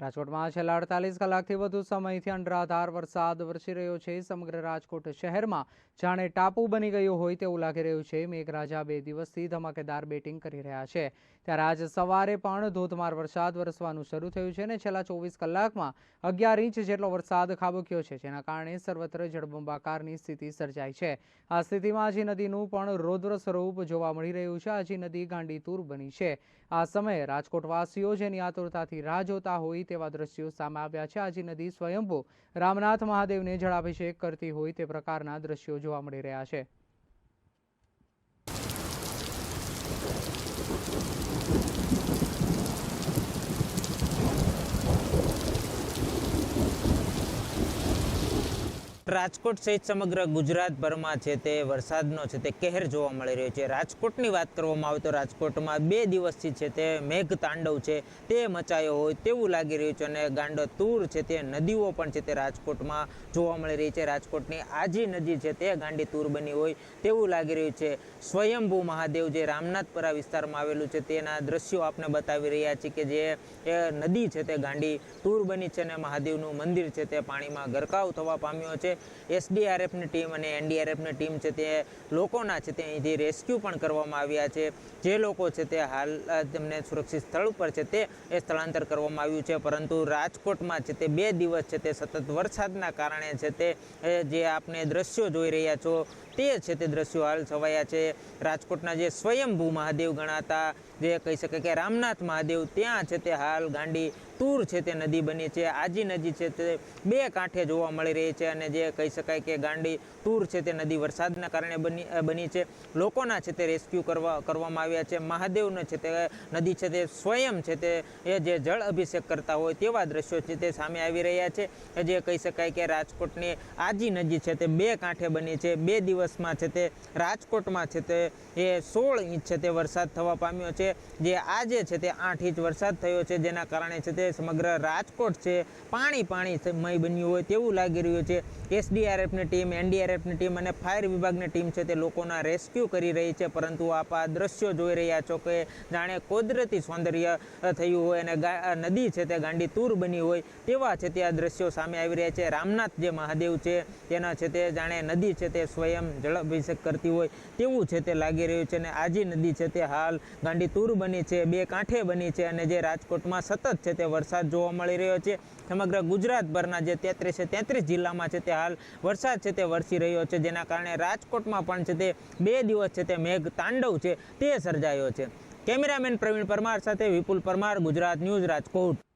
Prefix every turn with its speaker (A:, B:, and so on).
A: રાજકોટમાં છેલ્લા 48 કલાકથી વધુ સમયથી અનરાધાર વરસાદ વરસી રહ્યો છે। સમગ્ર રાજકોટ શહેરમાં જાણે ટાપુ બની ગયું હોય તેવું લાગી રહ્યું છે। મેઘરાજા 2 દિવસથી ધમાકેદાર બેટિંગ કરી રહ્યા છે, ત્યારે આજ સવારે પણ ધોધમાર વરસાદ વરસવાનું શરૂ થયું છે અને છેલ્લા 24 કલાકમાં 11 ઇંચ જેટલો વરસાદ ખાબક્યો છે, જેના કારણે સર્વત્ર જળબંબાકારની સ્થિતિ સર્જાઈ છે। આ સ્થિતિમાં આજી નદીનું પણ રૌદ્ર સ્વરૂપ જોવા મળી રહ્યું છે। આજી નદી ગાંડીતુર બની છે। આ સમયે રાજકોટવાસીઓ જેની આતુરતાથી રાહ જોતા હોય તેવા દ્રશ્યો સામે આવ્યા છે। આજી નદી સ્વયંભૂ રામનાથ મહાદેવને જળાભિષેક કરતી હોય તે પ્રકારના દ્રશ્યો જોવા મળી રહ્યા છે।
B: રાજકોટ સહિત સમગ્ર ગુજરાતભરમાં છે તે વરસાદનો છે તે કહેર જોવા મળી રહ્યો છે। રાજકોટની વાત કરવામાં આવે તો રાજકોટમાં 2 દિવસથી છે તે મેઘ તાંડવ છે તે મચાયો હોય તેવું લાગી રહ્યું છે અને ગાંડોતુર છે તે નદીઓ પણ છે તે રાજકોટમાં જોવા મળી રહી છે। રાજકોટની આજી નદી છે તે ગાંડીતુર બની હોય તેવું લાગી રહ્યું છે। સ્વયંભૂ મહાદેવ જે રામનાથપરા વિસ્તારમાં આવેલું છે તેના દ્રશ્યો આપને બતાવી રહ્યા છે કે જે નદી છે તે ગાંડીતુર બની છે અને મહાદેવનું મંદિર છે તે પાણીમાં ગરકાવ થવા પામ્યો છે। એસડીઆરએફની ટીમ અને એનડીઆરએફની ટીમ છે તે લોકોના છે તે અહીંથી રેસ્ક્યુ પણ કરવામાં આવ્યા છે। જે લોકો છે તે હાલ તેમને સુરક્ષિત સ્થળ ઉપર છે તે સ્થળાંતર કરવામાં આવ્યું છે, પરંતુ રાજકોટમાં છે તે 2 દિવસ છે તે સતત વરસાદના કારણે છે તે જે આપને દ્રશ્યો જોઈ રહ્યા છો તે છે તે દ્રશ્યો હાલ છવાયા છે। રાજકોટના જે સ્વયંભૂ મહાદેવ ગણાતા જે કહી શકાય કે રામનાથ મહાદેવ ત્યાં છે તે હાલ ગાંડી તુર છે તે નદી બની છે। આજી નદી છે તે 2 કાંઠે જોવા મળી રહી છે અને જે કહી શકાય કે ગાંડી તુર છે તે નદી વરસાદના કારણે બની છે। લોકોના છે તે રેસ્ક્યુ કરવામાં આવ્યા છે। મહાદેવને છે તે નદી છે તે સ્વયં છે તે જે જળ અભિષેક કરતા હોય તેવા દ્રશ્યો છે તે સામે આવી રહ્યા છે। જે કહી શકાય કે રાજકોટની આજી નદી છે તે 2 કાંઠે બની છે। 2 દિવસમાં છે તે રાજકોટમાં છે તે 16 ઇંચ છે તે વરસાદ થવા પામ્યો છે। જે આજે છે તે 8 ઇંચ વરસાદ થયો છે, જેના કારણે છે તે સમગ્ર રાજકોટ છે પાણીમય બન્યું હોય તેવું લાગી રહ્યું છે। એસડીઆરએફની ટીમ, એનડીઆરએફની ટીમ અને ફાયર વિભાગની ટીમ છે તે લોકોના રેસ્ક્યુ કરી રહી છે, પરંતુ આપ આ દ્રશ્યો જોઈ રહ્યા છો કે જાણે કુદરતી સૌંદર્ય થયું હોય અને નદી છે તે ગાંડીતુર બની હોય તેવા છે તે આ દ્રશ્યો સામે આવી રહ્યા છે। રામનાથ જે મહાદેવ છે તેના છે તે જાણે નદી છે તે સ્વયં જળાભિષેક કરતી હોય તેવું છે તે લાગી રહ્યું છે અને આજી નદી છે તે હાલ ગાંડીતુર બની છે, 2 કાંઠે બની છે અને જે રાજકોટમાં સતત છે તે વરસાદ જોવા મળી રહ્યો છે। સમગ્ર ગુજરાતભરના જે 33 જિલ્લામાં છે તે હાલ વરસાદ છે તે વરસી રહ્યો છે, જેના કારણે રાજકોટમાં પણ છે તે 2 દિવસ છે તે મેઘ તાંડવ છે તે સર્જાયો છે। કેમેરામેન પ્રવીણ પરમાર સાથે વિપુલ પરમાર, ગુજરાત ન્યૂઝ, રાજકોટ।